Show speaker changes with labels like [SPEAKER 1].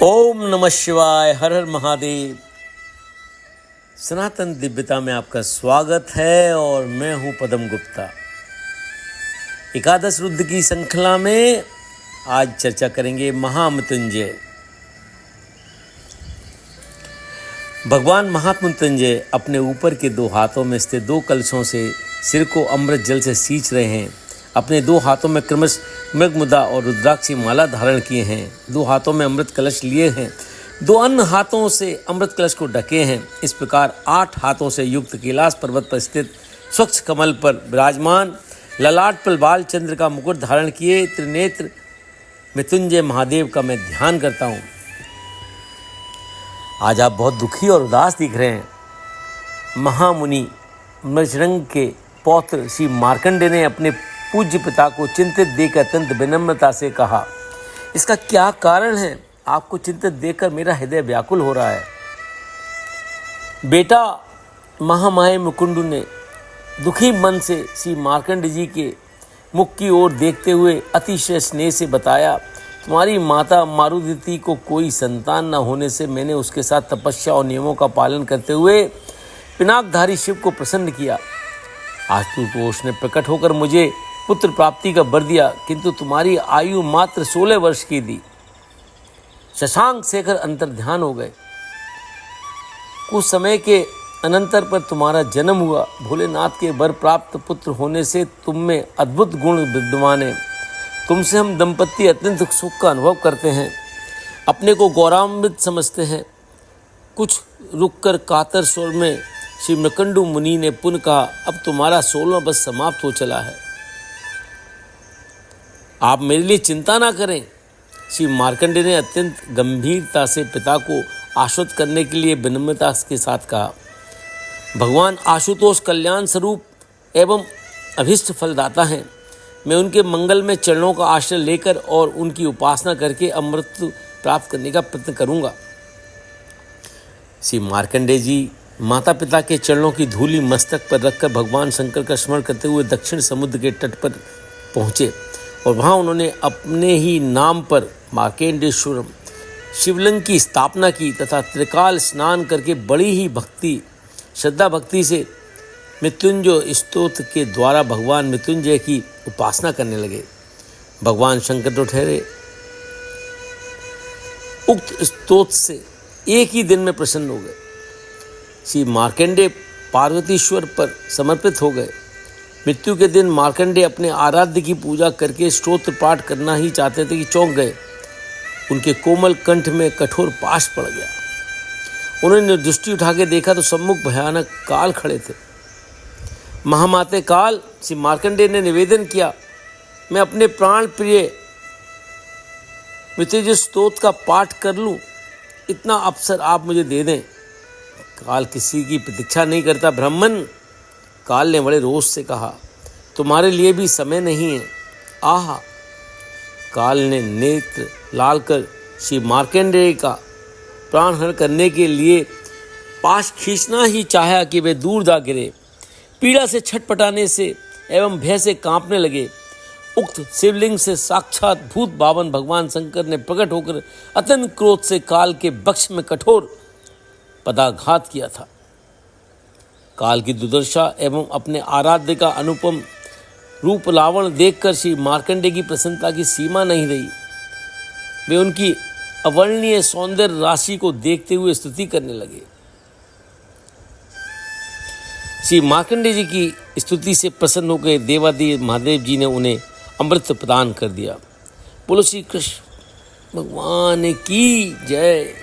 [SPEAKER 1] ओम नमः शिवाय। हर हर महादेव। सनातन दिव्यता में आपका स्वागत है और मैं हूं पदम गुप्ता। एकादश रुद्र की श्रृंखला में आज चर्चा करेंगे महामृत्युंजय। भगवान महामृत्युंजय अपने ऊपर के दो हाथों में स्थित दो कलशों से सिर को अमृत जल से सींच रहे हैं। अपने दो हाथों में क्रमश मृगमुद्रा और रुद्राक्षी माला धारण किए हैं। दो हाथों में अमृत कलश लिए हैं, दो अन्य हाथों से अमृत कलश को ढके हैं। इस प्रकार 8 हाथों से युक्त कैलाश पर्वत पर स्थित स्वच्छ कमल पर विराजमान, ललाट पर बाल चंद्र का मुकुट धारण किए त्रिनेत्र मृत्युंजय महादेव का मैं ध्यान करता हूँ। आज आप बहुत दुखी और उदास दिख रहे हैं। महामुनि मृजरंग के पौत्र श्री मार्कंडेय ने अपने पूज्य पिता को चिंतित देखकर अत्यंत विनम्रता से कहा, इसका क्या कारण है? आपको चिंतित देखकर मेरा हृदय व्याकुल हो रहा है। बेटा, महामाया मुकुंडू ने दुखी मन से श्री मार्कंडेय जी के मुख की ओर देखते हुए अतिशय स्नेह से बताया, तुम्हारी माता मारुदिति को कोई संतान न होने से मैंने उसके साथ तपस्या और नियमों का पालन करते हुए पिनाकधारी शिव को प्रसन्न किया। आशुतोष ने प्रकट होकर मुझे पुत्र प्राप्ति का वर दिया, किंतु तुम्हारी आयु मात्र 16 वर्ष की थी। शशांक शेखर अंतर्ध्यान हो गए। कुछ समय के अनंतर पर तुम्हारा जन्म हुआ। भोलेनाथ के वर प्राप्त पुत्र होने से तुम में अद्भुत गुण विद्यमान है। तुमसे हम दंपति अत्यंत सुख का अनुभव करते हैं, अपने को गौरवान्वित समझते हैं। कुछ रुककर कातर स्वर में श्री मृकंडू मुनि ने पुनः कहा, अब तुम्हारा 16वां वर्ष समाप्त हो चला है, आप मेरे लिए चिंता ना करें। श्री मार्कंडेय ने अत्यंत गंभीरता से पिता को आश्वस्त करने के लिए विनम्रता के साथ कहा, भगवान आशुतोष कल्याण स्वरूप एवं अभिष्ट फलदाता हैं। मैं उनके मंगल में चरणों का आश्रय लेकर और उनकी उपासना करके अमृत प्राप्त करने का प्रयत्न करूंगा। श्री मार्कंडेय जी माता पिता के चरणों की धूली मस्तक पर रखकर भगवान शंकर का स्मरण करते हुए दक्षिण समुद्र के तट पर पहुँचे और वहाँ उन्होंने अपने ही नाम पर मार्कंडेयेश्वरम शिवलिंग की स्थापना की तथा त्रिकाल स्नान करके बड़ी ही श्रद्धा भक्ति से मृत्युंजय स्तोत्र के द्वारा भगवान मृत्युंजय की उपासना करने लगे। भगवान शंकर तो ठहरे उक्त स्तोत्र से एक ही दिन में प्रसन्न हो गए। श्री मार्कंडेय पार्वतीश्वर पर समर्पित हो गए। मृत्यु के दिन मार्कंडेय अपने आराध्य की पूजा करके स्तोत्र पाठ करना ही चाहते थे कि चौंक गए। उनके कोमल कंठ में कठोर पाश पड़ गया। उन्होंने दृष्टि उठा के देखा तो सम्मुख भयानक काल खड़े थे। महामाते काल, श्री मार्कंडेय ने निवेदन किया, मैं अपने प्राण प्रिय मृत्युंजय स्तोत्र का पाठ कर लूं, इतना अवसर आप मुझे दे दें। काल किसी की प्रतीक्षा नहीं करता। ब्राह्मण, काल ने बड़े रोष से कहा, तुम्हारे लिए भी समय नहीं है। आहा! काल ने नेत्र लाल कर श्री मार्कंडेय का प्राणहरण करने के लिए पाश खींचना ही चाहा कि वे दूर जा गिरे। पीड़ा से छटपटाने से एवं भय से कांपने लगे। उक्त शिवलिंग से साक्षात भूत बावन भगवान शंकर ने प्रकट होकर अत्यंत क्रोध से काल के वक्ष में कठोर पदाघात किया था। काल की दुर्दशा एवं अपने आराध्य का अनुपम रूप लावण देखकर श्री मार्कंडेय की प्रसन्नता की सीमा नहीं रही। वे उनकी अवर्णनीय सौंदर्य राशि को देखते हुए स्तुति करने लगे। श्री मार्कंडेय जी की स्तुति से प्रसन्न होकर देवादेव महादेव जी ने उन्हें अमृत प्रदान कर दिया। बोलो श्री कृष्ण भगवान की जय।